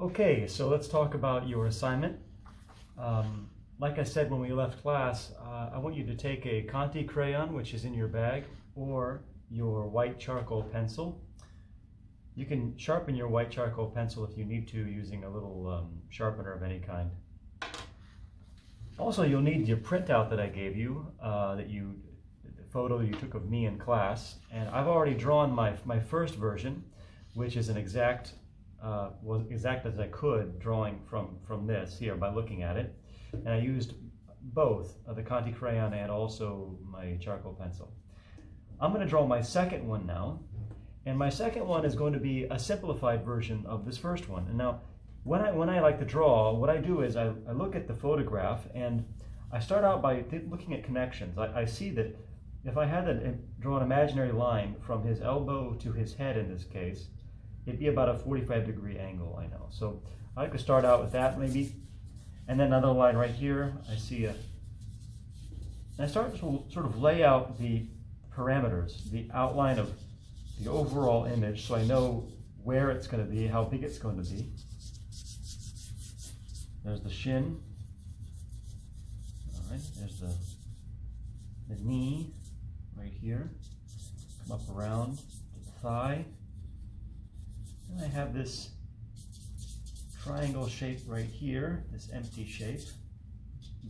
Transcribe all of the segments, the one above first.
Okay, so let's talk about your assignment. Like I said when we left class, I want you to take a Conte crayon, which is in your bag, or your white charcoal pencil. You can sharpen your white charcoal pencil if you need to using a little sharpener of any kind. Also, you'll need your printout that I gave you, the photo you took of me in class. And I've already drawn my first version, which is an exact, was exact as I could, drawing from this here by looking at it. And I used both the Conte crayon and also my charcoal pencil. I'm going to draw my second one now, and my second one is going to be a simplified version of this first one. And now, when I like to draw, what I do is I look at the photograph and I start out by looking at connections. I see that if I had to draw an imaginary line from his elbow to his head in this case, it'd be about a 45-degree angle, I know. So I like to start out with that maybe. And then another line right here, I see and I start to sort of lay out the parameters, the outline of the overall image, so I know where it's going to be, how big it's going to be. There's the shin. All right, there's the knee right here. Come up around to the thigh. And I have this triangle shape right here, this empty shape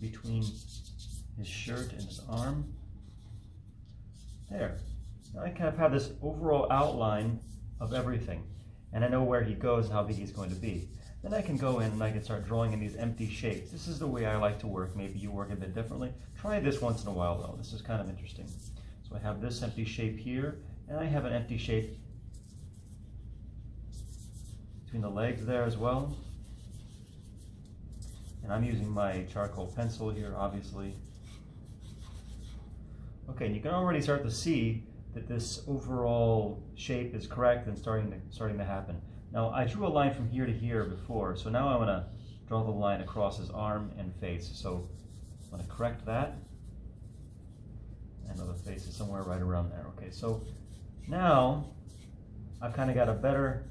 between his shirt and his arm. There. Now I kind of have this overall outline of everything, and I know where he goes and how big he's going to be. Then I can go in and I can start drawing in these empty shapes. This is the way I like to work. Maybe you work a bit differently. Try this once in a while though. This is kind of interesting. So I have this empty shape here, and I have an empty shape between the legs there as well. And I'm using my charcoal pencil here, obviously. Okay, and you can already start to see that this overall shape is correct and starting to happen. Now, I drew a line from here to here before, so now I'm going to draw the line across his arm and face. So I'm going to correct that. I know the face is somewhere right around there. Okay, so now I've kind of got a better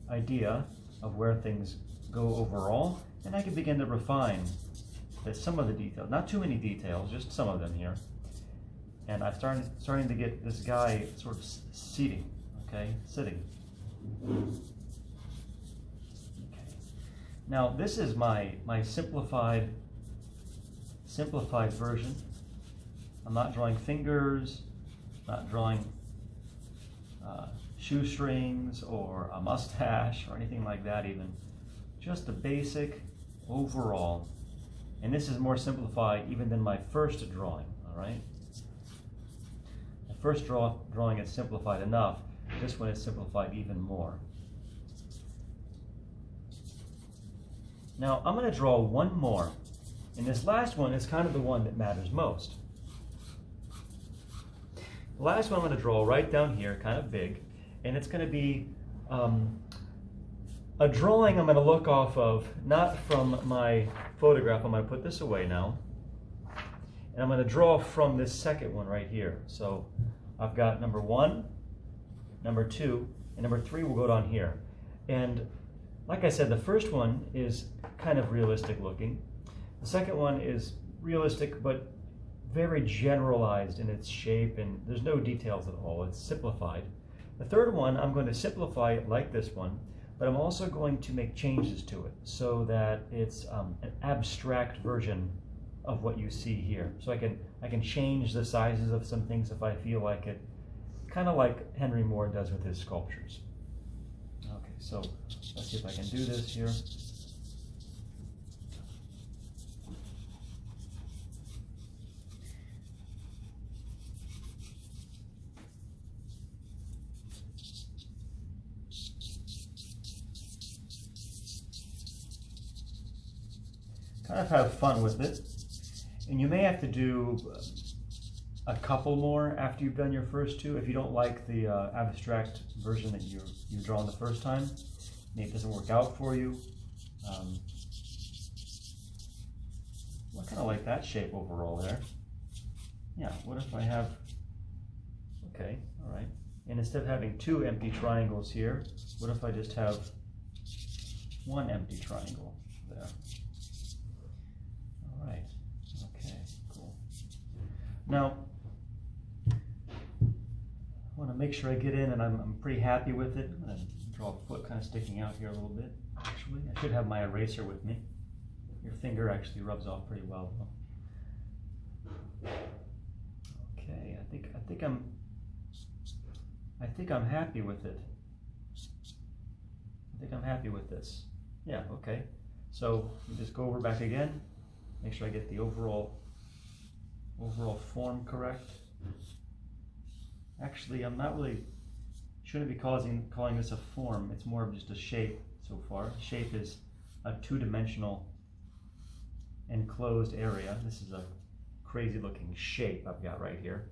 idea of where things go overall, and I can begin to refine some of the details. Not too many details, just some of them here. And I'm starting to get this guy sort of sitting. Okay. Now this is my simplified version. I'm not drawing fingers, not drawing shoestrings or a mustache or anything like that even. Just the basic overall. And this is more simplified even than my first drawing, all right? The first drawing is simplified enough. This one is simplified even more. Now I'm going to draw one more. And this last one is kind of the one that matters most. The last one I'm going to draw right down here, kind of big, and it's going to be a drawing I'm going to look off of, not from my photograph. I'm going to put this away now. And I'm going to draw from this second one right here. So I've got number 1, number 2, and number 3 will go down here. And like I said, the first one is kind of realistic looking. The second one is realistic, but very generalized in its shape, and there's no details at all. It's simplified. The third one, I'm going to simplify it like this one, but I'm also going to make changes to it so that it's an abstract version of what you see here. So I can change the sizes of some things if I feel like it, kind of like Henry Moore does with his sculptures. Okay, so let's see if I can do this here. Kind of have fun with it, and you may have to do a couple more after you've done your first two if you don't like the abstract version that you drawn the first time. Maybe it doesn't work out for you. I kind of like that shape overall there. Yeah, what if I have, okay, all right. And instead of having two empty triangles here, what if I just have one empty triangle there. All right, okay, cool. Now, I want to make sure I get in and I'm pretty happy with it. I'm going to draw a foot kind of sticking out here a little bit. Actually, I should have my eraser with me. Your finger actually rubs off pretty well, though. Okay, I think I'm happy with it. I think I'm happy with this. Yeah, okay. So you just go over back again. Make sure I get the overall form correct. Actually, I'm not really, shouldn't be calling this a form. It's more of just a shape so far. Shape is a two-dimensional enclosed area. This is a crazy looking shape I've got right here.